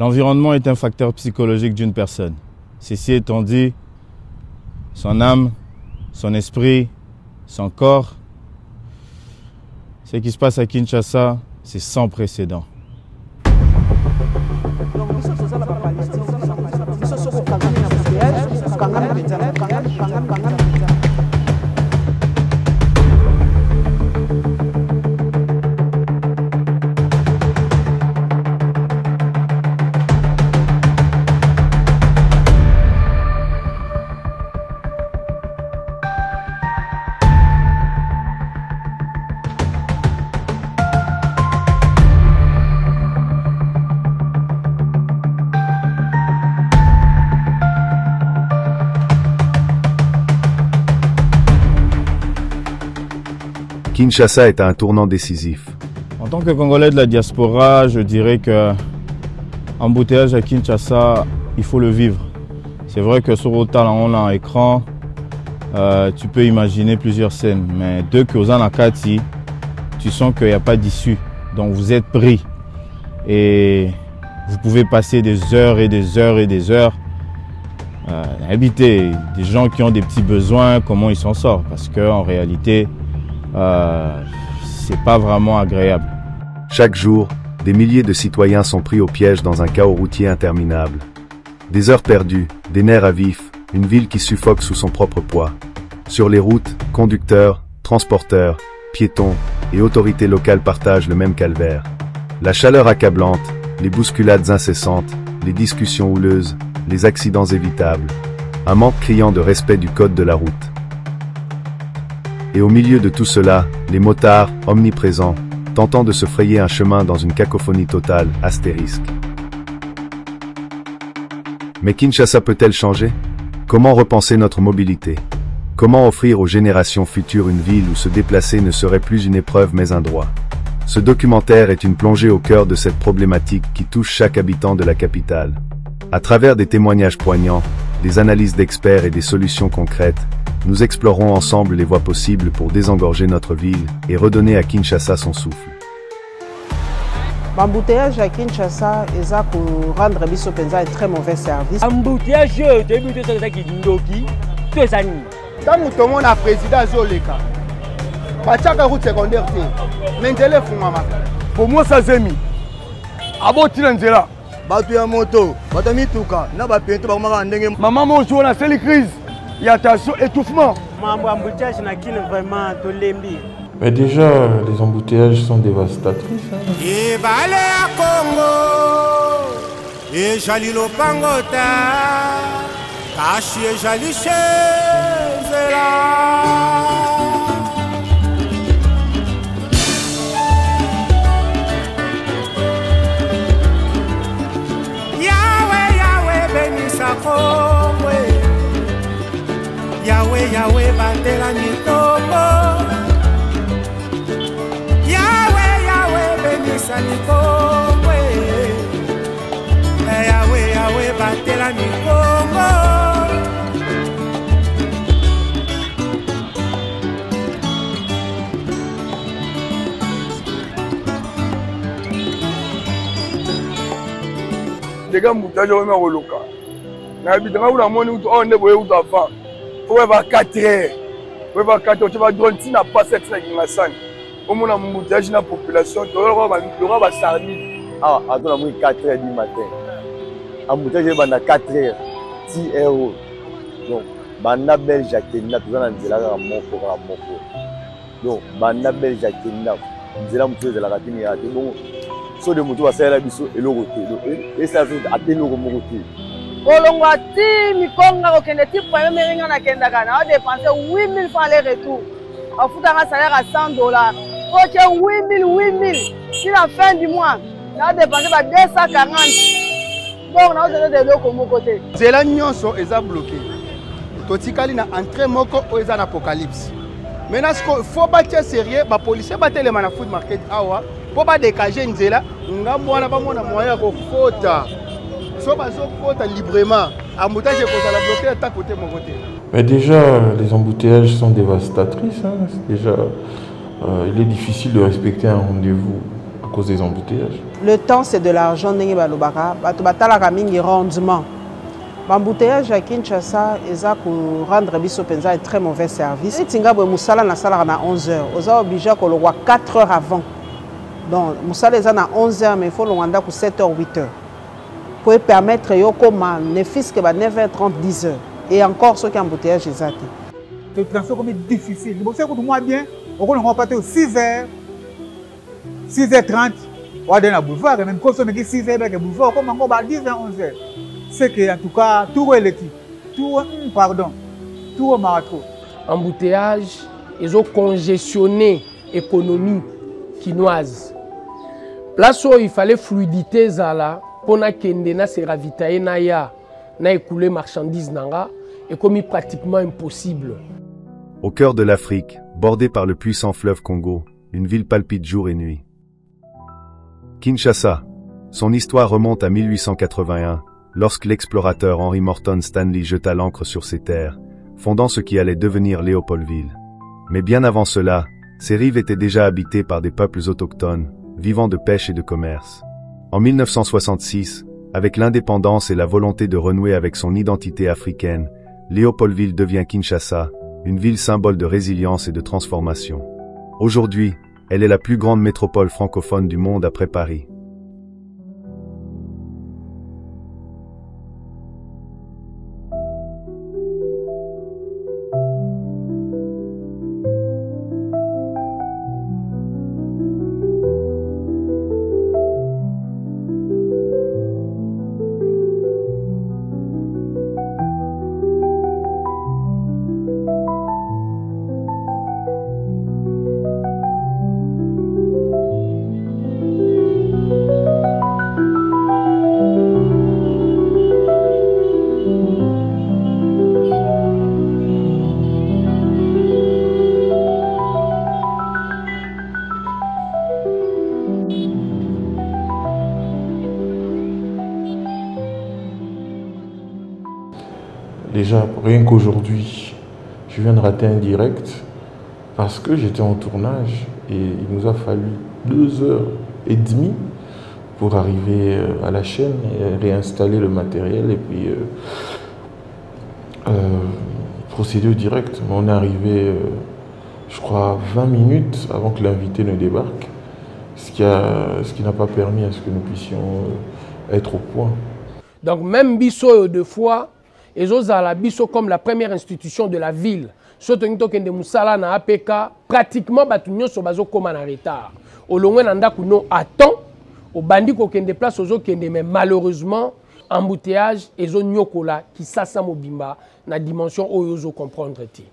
L'environnement est un facteur psychologique d'une personne. Ceci étant dit, son âme, son esprit, son corps, ce qui se passe à Kinshasa, c'est sans précédent. Kinshasa est à un tournant décisif. En tant que Congolais de la diaspora, je dirais que l'embouteillage à Kinshasa, il faut le vivre. C'est vrai que sur Otal, on a un écran, tu peux imaginer plusieurs scènes, mais dès que aux Anakati, tu sens qu'il n'y a pas d'issue. Donc vous êtes pris et vous pouvez passer des heures et des heures et des heures à habiter. Des gens qui ont des petits besoins, comment ils s'en sortent, parce qu'en réalité, c'est pas vraiment agréable. Chaque jour, des milliers de citoyens sont pris au piège dans un chaos routier interminable. Des heures perdues, des nerfs à vif, une ville qui suffoque sous son propre poids. Sur les routes, conducteurs, transporteurs, piétons et autorités locales partagent le même calvaire. La chaleur accablante, les bousculades incessantes, les discussions houleuses, les accidents évitables. Un manque criant de respect du code de la route. Et au milieu de tout cela, les motards, omniprésents, tentant de se frayer un chemin dans une cacophonie totale, astérisque. Mais Kinshasa peut-elle changer? Comment repenser notre mobilité? Comment offrir aux générations futures une ville où se déplacer ne serait plus une épreuve mais un droit? Ce documentaire est une plongée au cœur de cette problématique qui touche chaque habitant de la capitale. À travers des témoignages poignants, des analyses d'experts et des solutions concrètes, nous explorons ensemble les voies possibles pour désengorger notre ville et redonner à Kinshasa son souffle. L'embouteillage à Kinshasa est pour rendre biso penza un très mauvais service. L'embouteillage début de ce qui ndoki, tout ça ni. Quand nous tombons la présidence Zoleka, Bachaka route secondaire, mais téléphone maman. Pour moi ça zemi. Aboti nzela. Batu ya moto, batami tuka, na ba pento ba mama ndenge. Maman mon jour na c'est les crises. Il y a attention, étouffement. Mais déjà, les embouteillages sont dévastatrices. Et balé à Congo, et jali lopangota, caché jali chezela. Yahweh, Yahweh, bénis sa Congo. Yahweh, Yahweh, batela Nikongo. Yahweh, Yahweh, bénissa Nikongo. Yahweh, Yahweh, batela Nikongo. Les gars, moutage au Méroloka. N'habitera où la monnaie où on est boyé où avant. On va 4 heures. On va 4 heures. Tu vas drôle si n'a pas cette règle dans la salle. Au moins, on moutage la population. Tu vas sarni. Ah, attends, on a 4 heures du matin. On moutage à 4 heures. 10 euros. Donc, banda belge à Kenya, tu vas dans la moko. Donc, banda belge à Kenya, tu vas dans la Kenya. Bon, so de moto va faire la biso et le côté. Et ça fait à tel le côté. Kolongwa ti mikonga okende ti premier meringa na kenda kana a dépenser 8000 francs les retour. A foutre un salaire à $100. OK 8000 si la fin du mois, na dépenser ba 240. Donc na ozele de loko mo côté. Zela nyonso eza bloqué. Totikali na entrée moko o eza na apocalypse. Maintenant ce qu'il faut pas être sérieux, ba policier ba telema na food market awa pour pas dégager nzela ngambo wana ba mona moyen ko fota. Mais déjà, les embouteillages sont dévastatrices. Déjà, il est difficile de respecter un rendez-vous cause des embouteillages. Le temps, c'est de l'argent. Ndenge balobaka, bato batalaka mingi rendement. L'embouteillage à Kinshasa, ils ont rendre biso penza un très mauvais service. Et tinga bo musala na sala na 11h. Ils ont obligé ko le 4 heures avant. Donc musala est na 11h mais il faut le rendre pour 7h 8h. Pour permettre yo comme ne fils que 9h30 10h. Et encore ceux qui embouteillage exact. Le transport comme difficile. Vous savez que moi bien, on va partir 6h 6h30. On va dans le boulevard et même quand on est 6h avec le boulevard, comme on va 10h 11h. C'est que en tout cas tout est l'équipe. Tout est marathon. Embouteillage, ils ont congestionné l'économie quinoise. Place où il fallait fluidité là pour na kende na se ravitailler na ya na écouler marchandises nanga est comme pratiquement impossible. Au cœur de l'Afrique, bordée par le puissant fleuve Congo, une ville palpite jour et nuit. Kinshasa. Son histoire remonte à 1881, lorsque l'explorateur Henry Morton Stanley jeta l'ancre sur ces terres, fondant ce qui allait devenir Léopoldville. Mais bien avant cela, ces rives étaient déjà habitées par des peuples autochtones, vivant de pêche et de commerce. En 1966, avec l'indépendance et la volonté de renouer avec son identité africaine, Léopoldville devient Kinshasa, une ville symbole de résilience et de transformation. Aujourd'hui, elle est la plus grande métropole francophone du monde après Paris. Déjà, rien qu'aujourd'hui, je viens de rater un direct parce que j'étais en tournage et il nous a fallu 2h30 pour arriver à la chaîne et réinstaller le matériel et puis procéder au direct. On est arrivé, je crois, 20 minutes avant que l'invité ne débarque, ce qui n'a pas permis à ce que nous puissions être au point. Donc même Bisso, deux fois, ils ont la Bisso comme la première institution de la ville. Surtout que nous Moussala na APK, pratiquement batunyo so bazo comme en retard. Au loin nanda kuno attend, au bandi ko kende place aux kende mais malheureusement embouteillage et zone nyokola qui sasa mobimba na dimension oyozo comprendre ti.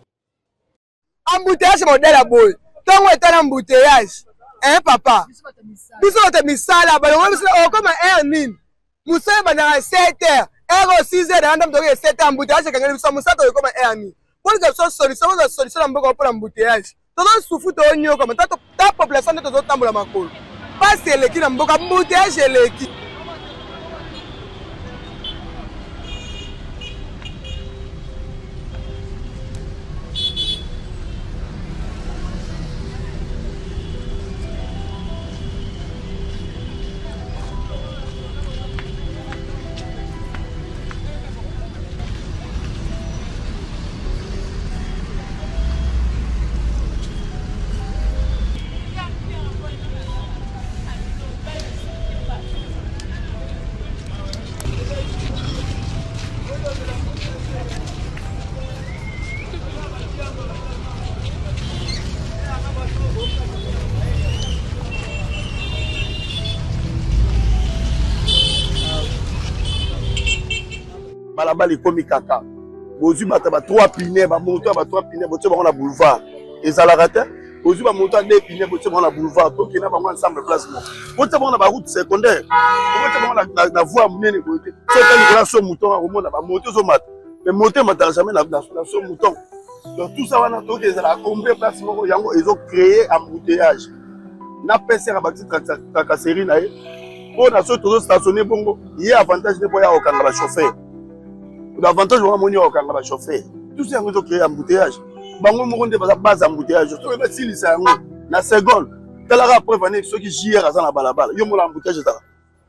Embouteillage modèle à boy. Tant on est en embouteillage, hein papa. Biso te misala balongo biso comme un nin. Moussa bana 7h. Ego 6h dans ndam doke 7h embouteillage kangeli biso Moussa to comme un nin. Pour que ça solution la mboko pour l'embouteillage. Tout le souffle de l'oignon comme ta population de tout tambour la makolo. Pas c'est l'équipe la mboko embouteillage et l'équipe. Balabali komi kaka. Bozu bataba 3 pinets, ba moto ba 3 pinets, bozo ba na boulevard. Ezalaka te. Bozu ba moto 2 pinets, bozo ba na boulevard. To kina ba ensemble place mo. Bozo ba na ba route secondaire. Bozo ba na voie munene bozo. So tani ko so mouton a romona ba moto zo mat. Mais moto mata jamais na so mouton. Donc tout ça wana to ke ezala combien place mo yango ils ont créé embouteillage. Na PC ba petite série na ye. On a surtout stationné bongo. Il y a avantage de boya au kanga ba chauffeur. L'avantage on a moni au kanga ba chauffeur. Tout ça ils ont créé embouteillage. Bango mo konde ba base embouteillage. To ba si lisa yango na seconde. talaka preuve ane soki JR aza na balabala yo mola embouteillage ezala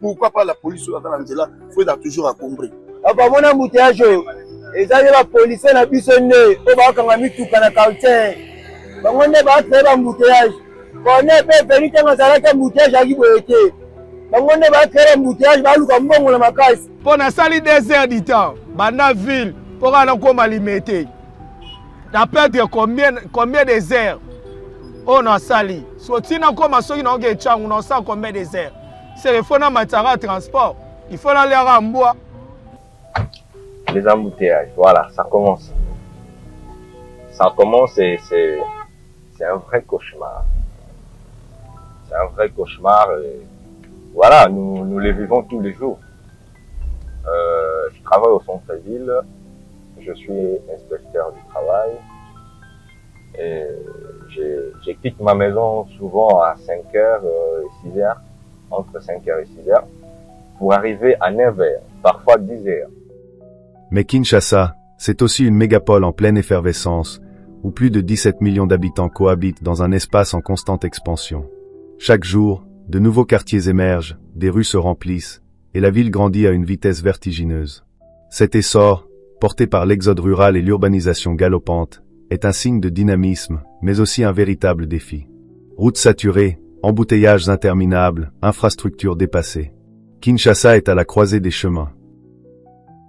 pourquoi pas la police aza na nzela faut être toujours accompli apamona embouteillage oyo ezali bapolisier na biso nde oyo bakanga mituka na quartier bango nde bakreye baembouteillage kone mpe veni ntango azalaki embouteillage aki boye te bango nde bakreye embouteillage baluka mbongo na makasi mpo nasali 2 heures du temps banda ville mpo kaka nakoma limete na perdre combien de heures oyo nasali so ntina koma soki naoke echangu naosala combien de heures c'est il faut na matara transport il faut naliaka mbwa. Les embouteillages, voilà, ça commence. Ça commence et c'est un vrai cauchemar. C'est un vrai cauchemar. Et voilà, nous les vivons tous les jours. Je travaille au centre-ville. Je suis inspecteur du travail. Et je quitte ma maison souvent à 5h et 6h, entre 5h et 6h, pour arriver à 9h, parfois 10h. Mais Kinshasa, c'est aussi une mégapole en pleine effervescence, où plus de 17 millions d'habitants cohabitent dans un espace en constante expansion. Chaque jour, de nouveaux quartiers émergent, des rues se remplissent, et la ville grandit à une vitesse vertigineuse. Cet essor, porté par l'exode rural et l'urbanisation galopante, est un signe de dynamisme, mais aussi un véritable défi. Routes saturées, embouteillages interminables, infrastructures dépassées. Kinshasa est à la croisée des chemins.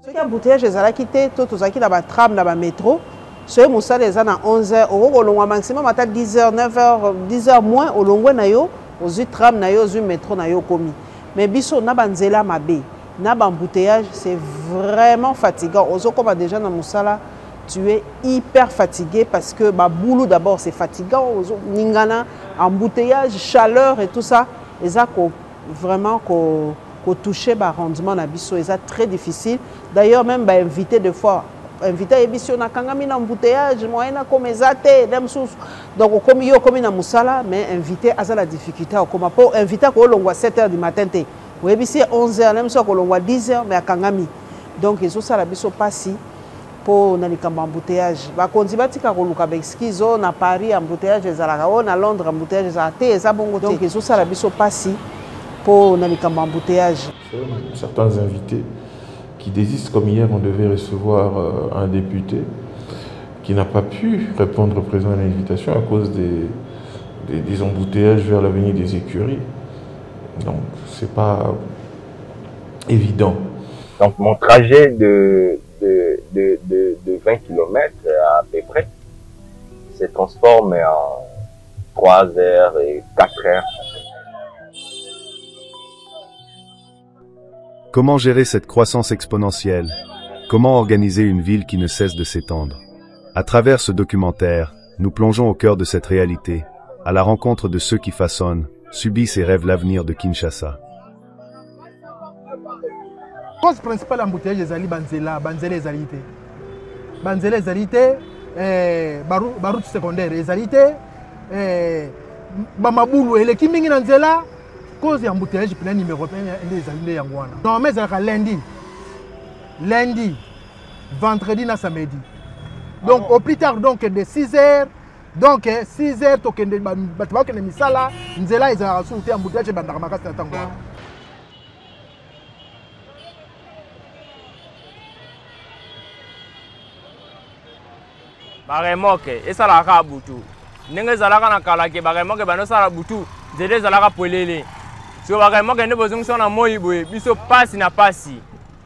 Ce qui est embouteillage, c'est la quitté, tout ça qui dans tram, dans le métro. Ce qui est les à 11h, au maximum à 10h, 9h, 10h moins, au long aux tram, aux métro, commis. Mais biso na banzela mabe, na embouteillage, c'est vraiment fatigant. Aux comme déjà dans Moussala, tu es hyper fatigué parce que boulot d'abord c'est fatigant. Ningana, embouteillage, chaleur et tout ça, et ça vraiment qu'on toucher rendement na biso, et ça très difficile. D'ailleurs même invité des fois, invité à émission na kangami na embouteillage, moyen na comme ezate, donc comme yo comme na Moussala, mais invité à la difficulté comme pour inviter à l'ongwa 7h du matin té. Ou émission 11h, même ça qu'on l'ongwa 10h mais à kangami. Donc ils ont ça la biso passi pour na likamba embouteillage. Ba konzibati ka koluka beskizo na Paris embouteillage ezalaka, na Londres embouteillage ezate, eza bongo té. Donc ils ont ça la biso passi pour na likamba embouteillage. Certains invités qui désistent, comme hier on devait recevoir un député qui n'a pas pu répondre au président à l'invitation à cause des embouteillages vers l'avenue des Écuries. Donc c'est pas évident. Donc mon trajet de 20 km à peu près se transforme en 3 heures et 4 heures. Comment gérer cette croissance exponentielle? Comment organiser une ville qui ne cesse de s'étendre? À travers ce documentaire, nous plongeons au cœur de cette réalité, à la rencontre de ceux qui façonnent, subissent et rêvent l'avenir de Kinshasa. La cause principale embouteillage ezali banzela ezali te. Banzela ezali te, baroute secondaire ezali te, bamabulu eleki mingi na nzela. Cause embouteillage plein numéro 1 ezali yango wana. Non mais ezalaka lundi, vendredi na samedi. Donc au plus tard donc de 6h, donc 6h tokende bato bakende misala, nzela ezalaka sous te embouteillage bandaka makasi na tango wana. Baremoke esalaka butu. Ndenge ezalaka na kalake baremoke banosala butu, nzela ezalaka polele. Si vous avez besoin de moi, biso passe na passe.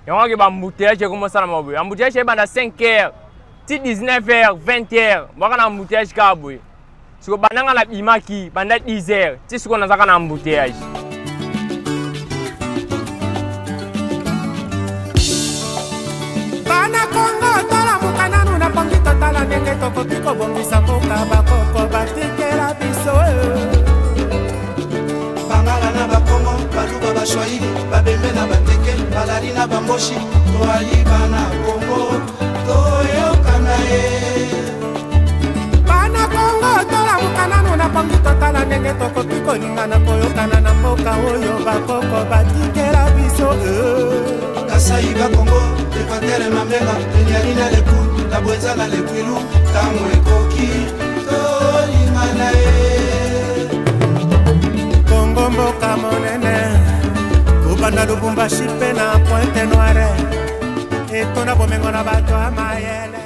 Et on a un embouteillage comme ça. Un embouteillage pendant 5 heures, 19 heures, 20 heures. On a un embouteillage qui est bon. Si vous avez un embouteillage pendant 10 heures, c'est qu'on a un embouteillage. Swahili, babembe na bandeke, balari na bamboshi, toali bana Kongo, toyokana ye. Bana Kongo, tola mukanano na pangi totala ndenge tokoki kolingana koyokana na mboka oyo bakoko batikela biso. Kasai ba Kongo, Equateur Mamenga, Enyali na Lepu, Tabweza na Lekwilu, Tango ekoki, tolingana ye.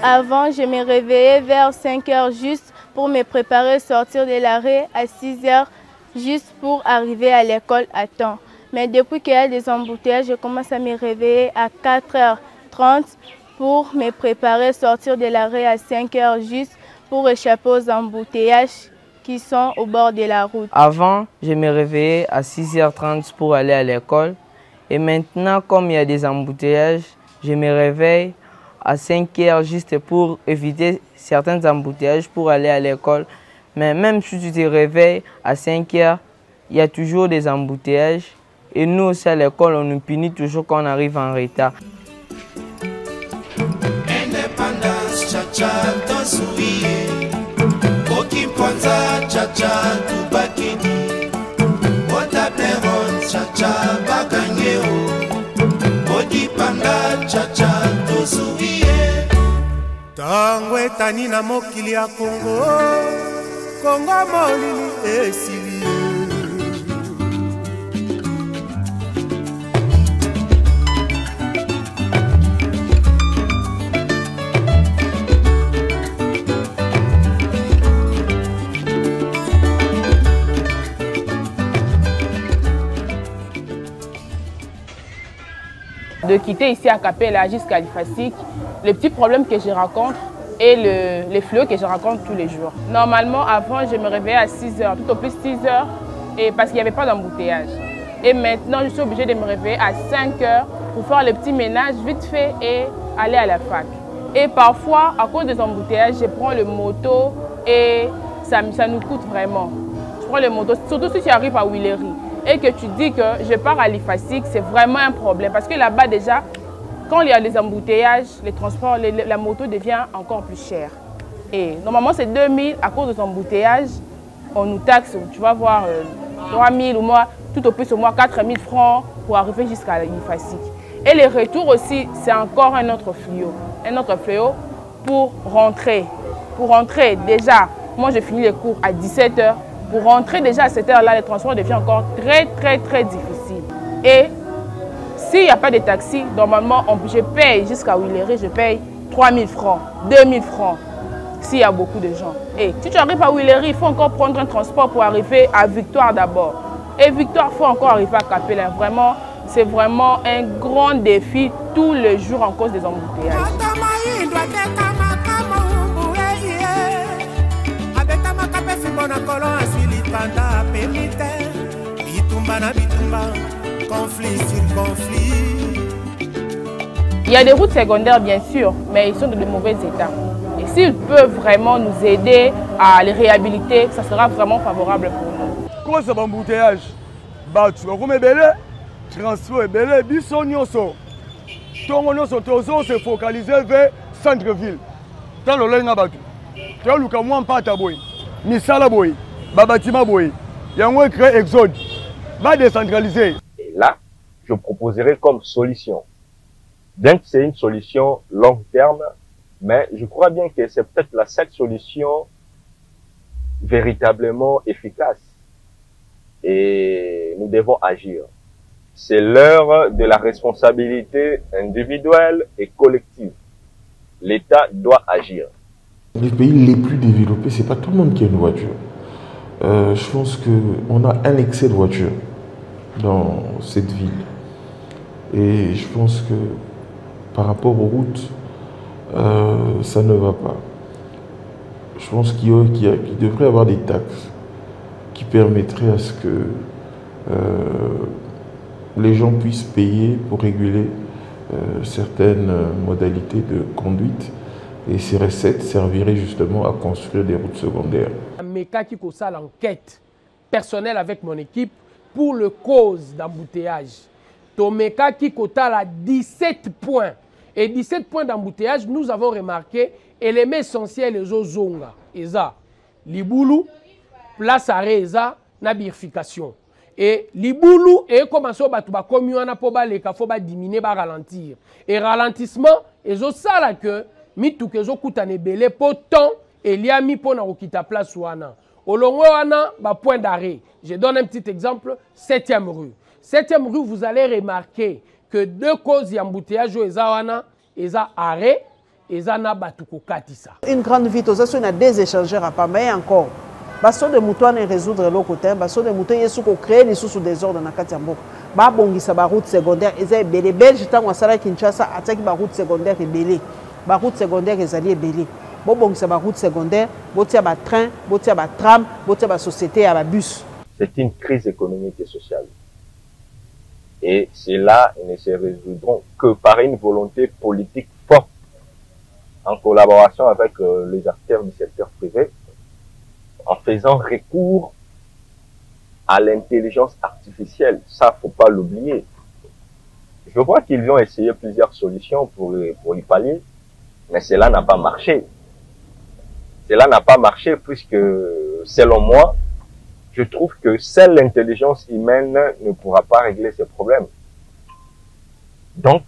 Avant, je me réveillais vers 5 heures juste pour me préparer sortir de l'arrêt à 6 heures juste pour arriver à l'école à temps. Mais depuis qu'il y a des embouteillages, je commence à me réveiller à 4h30 pour me préparer sortir de l'arrêt à 5 heures juste pour échapper aux embouteillages qui sont au bord de la route. Avant, je me réveillais à 6h30 pour aller à l'école. Et maintenant, comme il y a des embouteillages, je me réveille à 5 heures juste pour éviter certains embouteillages pour aller à l'école. Mais même si tu te réveilles à 5 heures, il y a toujours des embouteillages. Et nous aussi à l'école, on nous punit toujours quand on arrive en retard. Indépendance, cha-cha, dansoui. Okimponza, cha-cha, tubakini. Otableron, cha-cha, baganyeo. Odipanda, cha-cha, dansoui. Tango etani na mokili ya Congo, Congo molili esili. De quitter ici à Capella jusqu'à l'IFASIC, les petits problèmes que je rencontre et les fléaux que je rencontre tous les jours. Normalement, avant, je me réveillais à 6 heures, tout au plus 6 heures, et parce qu'il n'y avait pas d'embouteillage. Et maintenant, je suis obligée de me réveiller à 5 heures pour faire le petit ménage vite fait et aller à la fac. Et parfois, à cause des embouteillages, je prends le moto et ça nous coûte vraiment. Je prends le moto, surtout si tu arrives à Willery et que tu dis que je pars à l'IFASIC, c'est vraiment un problème. Parce que là-bas déjà, quand il y a les embouteillages, les transports, la moto devient encore plus chère. Et normalement c'est 2000, à cause des embouteillages, on nous taxe, tu vas voir 3000 ou moi, tout au plus au moins 4000 francs pour arriver jusqu'à l'IFASIC. Et les retours aussi, c'est encore un autre fléau pour rentrer. Pour rentrer déjà, moi je finis les cours à 17 h. Pour rentrer déjà à cette heure-là, les transports deviennent encore très difficiles. Et s'il n'y a pas de taxi, normalement, je paye jusqu'à Willery, je paye 3000 francs, 2000 francs, s'il y a beaucoup de gens. Et si tu arrives à Willery, il faut encore prendre un transport pour arriver à Victoire d'abord. Et Victoire, il faut encore arriver à Capella. Vraiment, c'est vraiment un grand défi tous les jours en cause des embouteillages. Il y a des routes secondaires bien sûr, mais ils sont dans de mauvais état. Et s'ils peuvent vraiment nous aider à les réhabiliter, ça sera vraiment favorable pour nous. Comment ça va embouteillage? Tu vas comme belé, transport belé, biso nyonso. Tongo nyonso tozo se focaliser vers centre-ville. Tant le lenga batu. Tu as lu comme moi pas ta boy. Misala boy, babatima boy. Yango créer exode. Va décentraliser. Et là, je proposerai comme solution. Bien que c'est une solution long terme, mais je crois bien que c'est peut-être la seule solution véritablement efficace. Et nous devons agir. C'est l'heure de la responsabilité individuelle et collective. L'État doit agir. Les pays les plus développés, c'est pas tout le monde qui a une voiture. Je pense qu'on a un excès de voitures dans cette ville. Et je pense que par rapport aux routes, ça ne va pas. Je pense qu'il devrait y avoir des taxes qui permettraient à ce que les gens puissent payer pour réguler certaines modalités de conduite. Et ces recettes serviraient justement à construire des routes secondaires. Meka qui a l'enquête personnelle avec mon équipe pour le cause d'embouteillage. Tomeka qui a 17 points. Et 17 points d'embouteillage, nous avons remarqué éléments essentiels les Ozonga. Eza, Liboulou, place arrêt Eza, na birification. Et Liboulou, et commence à battre comme on a pas les faut diminuer, ralentir. Et ralentissement, et ça là que mitu kezo kutane belé pourtant il y a mis pour na okita place wana Olongwe wana, point d'arrêt. Je donne un petit exemple, 7e rue. 7e rue, vous allez remarquer que 2 causes d'embouteillage wana, eza arrêt, eza na batuko katisa. Une grande vitesse, on a des échangeurs à pas, mais encore. Baso de moutouan résoudre le côté, baso de moutouan yesu ko créer les sous désordre na katiambo. Ba bongisa ba route secondaire, eza belé belge tant wasala Kinshasa attaque ba route secondaire belé. Ba route secondaire ezali belé. Bo bongisa ba route secondaire, botia ba train, botia ba tram, botia ba société à ba bus. C'est une crise économique et sociale. Et cela ne se résoudront que par une volonté politique forte, en collaboration avec les acteurs du secteur privé, en faisant recours à l'intelligence artificielle. Ça, faut pas l'oublier. Je vois qu'ils ont essayé plusieurs solutions pour y pallier, mais cela n'a pas marché. Cela n'a pas marché puisque, selon moi, je trouve que seule l'intelligence humaine ne pourra pas régler ces problèmes. Donc,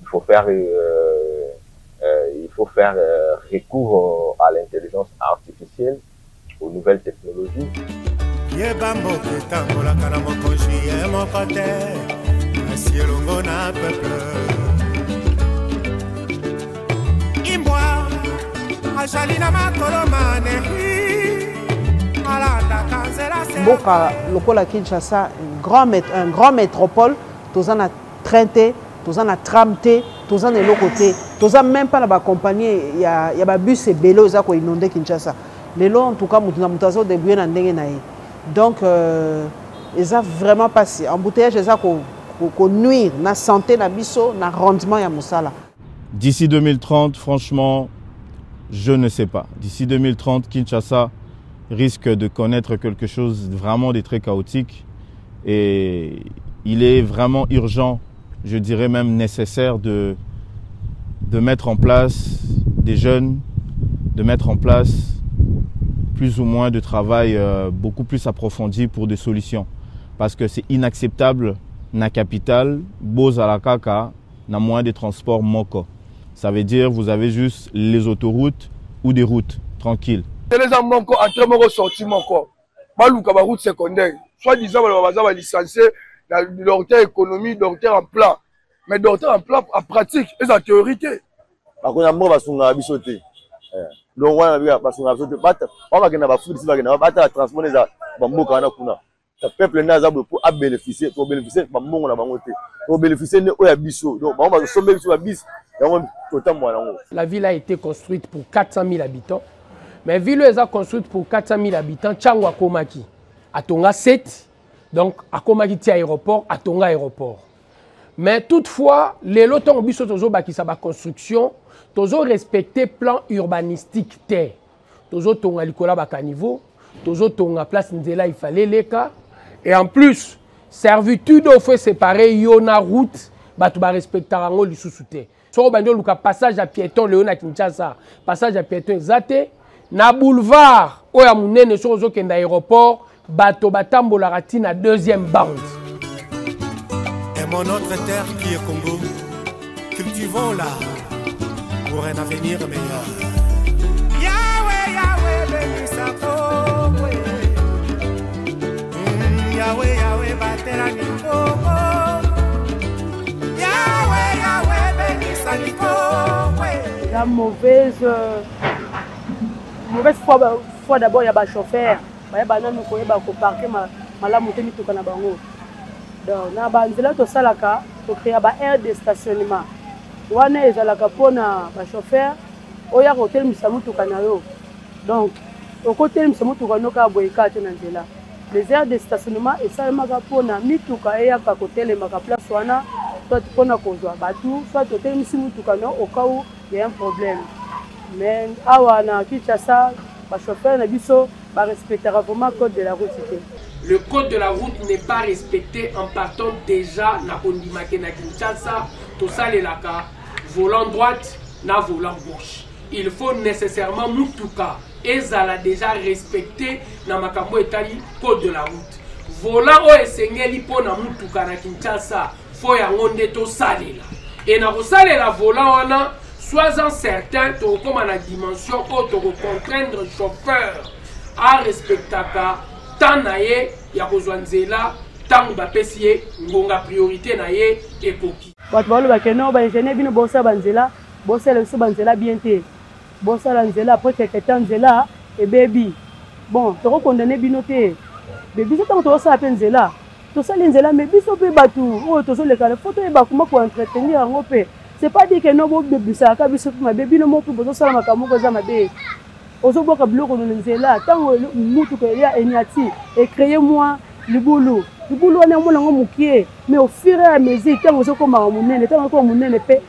il faut faire recours à l'intelligence artificielle, aux nouvelles technologies. Boka lokola Kinshasa, un grand métropole, tous en a traité, tous en a tramté, tous en a locoté, tous en même pas la compagnie, il y a bus et bélo za ko inondé Kinshasa. Les lots en tout cas mutazo de bien en naï. Donc ils ont vraiment passé embouteillage ils ont nuire na santé na biso na rendement ya musala. D'ici 2030, franchement, je ne sais pas. D'ici 2030, Kinshasa risque de connaître quelque chose vraiment de très chaotique et il est vraiment urgent, je dirais même nécessaire de mettre en place des jeunes, de mettre en place plus ou moins de travail beaucoup plus approfondi pour des solutions. Parce que c'est inacceptable na capitale, beaux à la kaka, na moins de transport moko. Ça veut dire vous avez juste les autoroutes ou des routes tranquilles. Les gens manquent à très mauvais sortiment encore. Malouka ba route secondaire. Soit disant va licencier docteur économie, docteur en plan. Mais docteur en plan en pratique, et en théorie. Par contre, moi va songa bisoté. Donc on va songa bisoté. On va gagner ba food si va gagner ba transport za bamboka na kuna. Le peuple n'a pas pour bénéficier, pour bénéficier de mon na bangote. Pour bénéficier de oya biso. Donc on va sommer sur la bis. La ville a été construite pour 400 000 habitants. Mais la ville est construite pour 400 000 habitants. Tchangwa Komaki. À Tonga 7. Donc, à Komaki, il y a aéroport. À Tonga, aéroport. Mais toutefois, les lots qui sont en construction, ils ont respecté le plan urbanistique. Ils ont Tonga Likola Bakanivo. Ils ont Tonga Place Nzela, il fallait les cas. Et en plus, servitude au fait séparé, il y a une route, ils respecter les sous-soutés. So le passage à piéton Léon à Kinshasa, passage à piéton Zate, na boulevard oya munene so zo kenda aéroport, bato batambo la ratine à deuxième bande. Et mon autre terre qui est Congo, cultivons-la pour un avenir meilleur. Yahweh, Yahweh, bénis sa Congo. Yahweh, Yahweh, batera ni Congo. La mauvaise fois d'abord il y a des chauffeurs, il y a des gens qui parquer la montée de tout le monde. Donc, il y a des aires de stationnement. Il y a des chauffeurs, il y a des hôtels qui sont donc, au côté de les aires de stationnement, et ça, il y a des hôtels qui soit pour na kozwa batu soit hôtel misimutukano au cas où il y a un problème mais awa na Kinshasa ba chauffeur na biso ba respectera vraiment code de la route. Le code de la route n'est pas respecté en partant déjà na kondimake na Kinshasa to salelaka volant droite na volant gauche. Il faut nécessairement mutuka ezala déjà respecté na makambo etali code de la route. Volant o esengeli po na mutuka na Kinshasa faut yango nde to salela et na kosalela volant wana sois-en certain to comme na dimension o to contraindre chauffeur arespectaka temps na ye ya kozwa nzela ntango bapesi ye ngonga priorité na ye ekoki. Bato balobaka no baingénieur bino bosala banzela bosala biso banzela bien te bosala nzela après quelque temps nzela ebebi bon tokokondane bino te me biso ntango tokosala mpe nzela tosali nzela me biso mpe bato oyo tozolekana fo toyeba kuma koentretenir yango mpe c'est pas dire que no bobebisaka biso mpe mabe bino moko mpe bozosala makambo moko eza mabe ozoboka biloko na nzela ntango mutuka ya enyati ecreye moi libulu wana omona yango mokie mais au fur et à mesure ntango ozokomaka monene ntango okoma monene mpe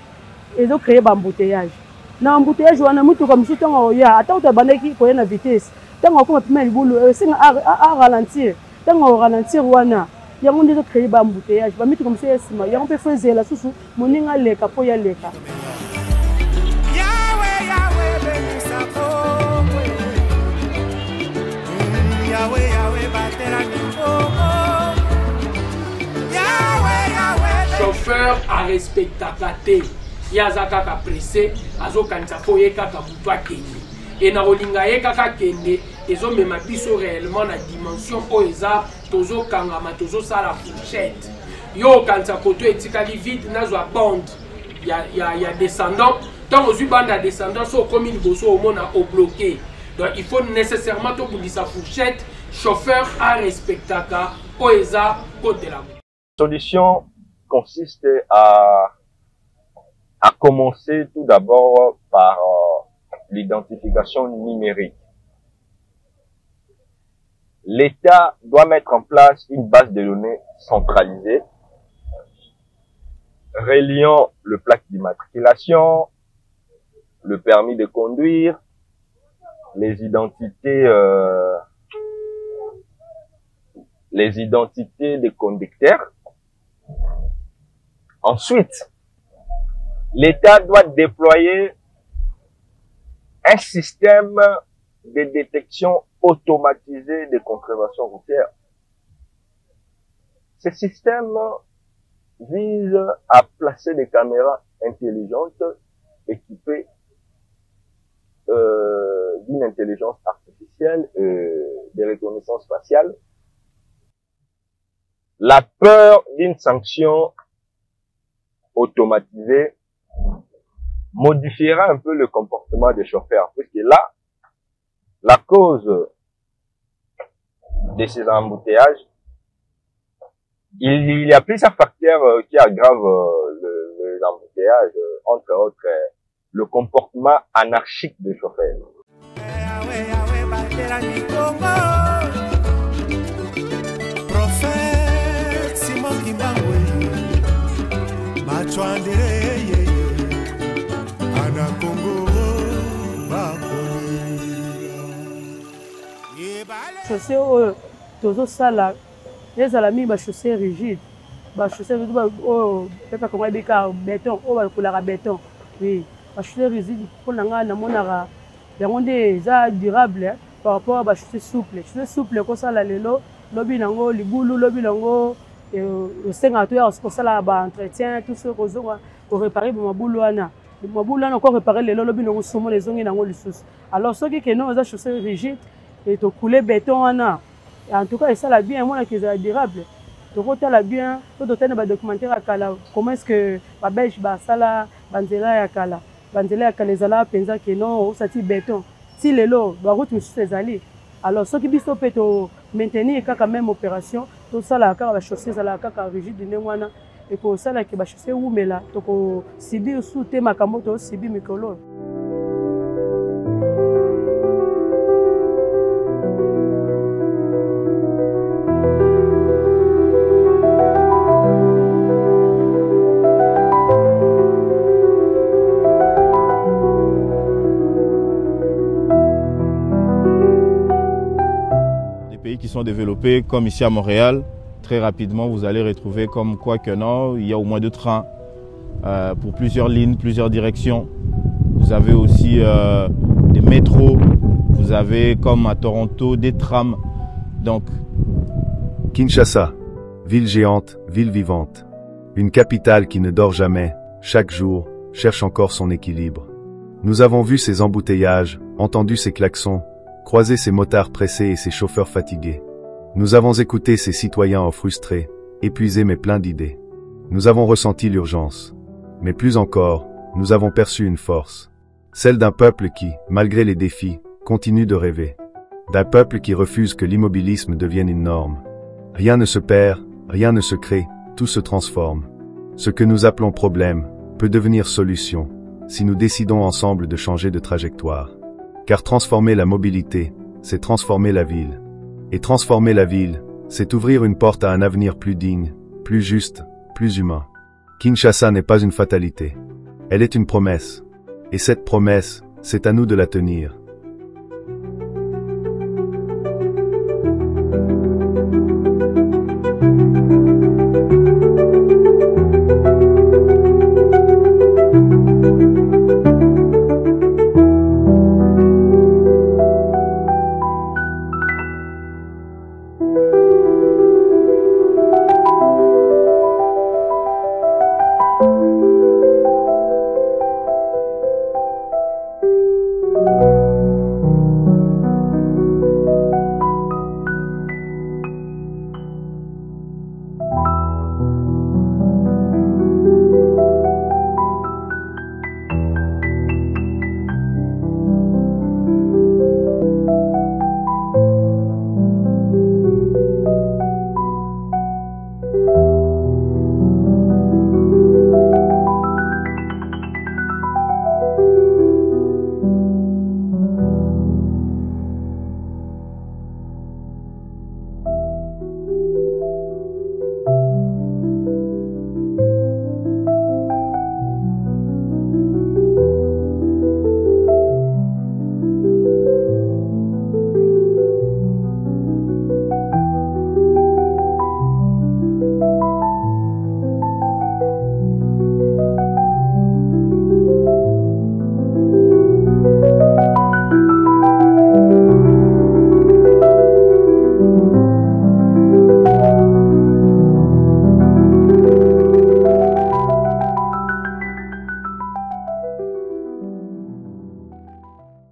ezocreye bambouteillage na embouteillage wana mutuka mosusu ntango oya ata oto abandaki koya na vitesse ntango akoma pema libulu esenga aralentir ntango oralentir wana yango nde ezocreye bambouteillage bamituka mosusu ya nsima yango mpe fo ezela susu moninga aleka mpo yaleka. Chauffeur arespectaka te ye aza kaka presse azokanisa fo ye kaka butu akende e na kolinga ye kaka kende ezomema biso réellement na dimension oyo eza tozokangama tozosala fourchette yo okanisa koto etikali vide nazwa bande ya descendant ntango ozwi bande ya descendant so okomi liboso omona obloqué donc il faut nécessairement tobundisa fourchette chauffeur arespectaka oyo eza code de la route. Solution consiste à commencer tout d'abord par l'identification numérique. L'État doit mettre en place une base de données centralisée reliant le plaque d'immatriculation, le permis de conduire, les identités des conducteurs. Ensuite, l'État doit déployer un système de détection automatisée des contreventions routières. Ce système vise à placer des caméras intelligentes équipées d'une intelligence artificielle et de reconnaissance faciale. La peur d'une sanction automatisée modifiera un peu le comportement des chauffeurs, puisque là, la cause de ces embouteillages, il y a plusieurs facteurs qui aggravent les embouteillages, entre autres le comportement anarchique des chauffeurs. Chaussée oyo tozosala ezala mingi bachaussée rigide bachaussée oyo pepe kongo ebika béton oyo bakolaka béton oui bachaussée rigide mpona ngai namonaka yango nde eza durable par rapport à bachaussée souple. Chaussée souple ekosala lelo lobi nango libulu lobi nango osengaka toya kosala baentretien tout ce kozonga korépare bamabulu wana mabulu wana okorépare lelo lobi nango sumo ezongi nango lisusu alors soki keno eza chaussée rigide et to couler béton wana en tout cas ça la bien moi qui est durable to kotala bien to totana ba documentaire à kala comment est-ce que ba belge ba sala banzela ya kala ezala penza que non osati béton si lelo ba route misusu ezali alors soki biso pe to maintenir kaka même opération to sala kaka ba chaussée ezala kaka rigide ndenge wana et ko sala ke ba chaussée umela to ko sibi sous te makambo to sibi mikolo. Qui sont développés comme ici à Montréal, très rapidement vous allez retrouver comme quoi que non, il y a au moins 2 trains pour plusieurs lignes, plusieurs directions. Vous avez aussi des métros, vous avez comme à Toronto des trams. Donc Kinshasa, ville géante, ville vivante. Une capitale qui ne dort jamais, chaque jour, cherche encore son équilibre. Nous avons vu ces embouteillages, entendu ces klaxons, croisé ces motards pressés et ces chauffeurs fatigués. Nous avons écouté ces citoyens frustrés, épuisés mais pleins d'idées. Nous avons ressenti l'urgence. Mais plus encore, nous avons perçu une force. Celle d'un peuple qui, malgré les défis, continue de rêver. D'un peuple qui refuse que l'immobilisme devienne une norme. Rien ne se perd, rien ne se crée, tout se transforme. Ce que nous appelons problème peut devenir solution, si nous décidons ensemble de changer de trajectoire. Car transformer la mobilité, c'est transformer la ville. Et transformer la ville, c'est ouvrir une porte à un avenir plus digne, plus juste, plus humain. Kinshasa n'est pas une fatalité. Elle est une promesse. Et cette promesse, c'est à nous de la tenir.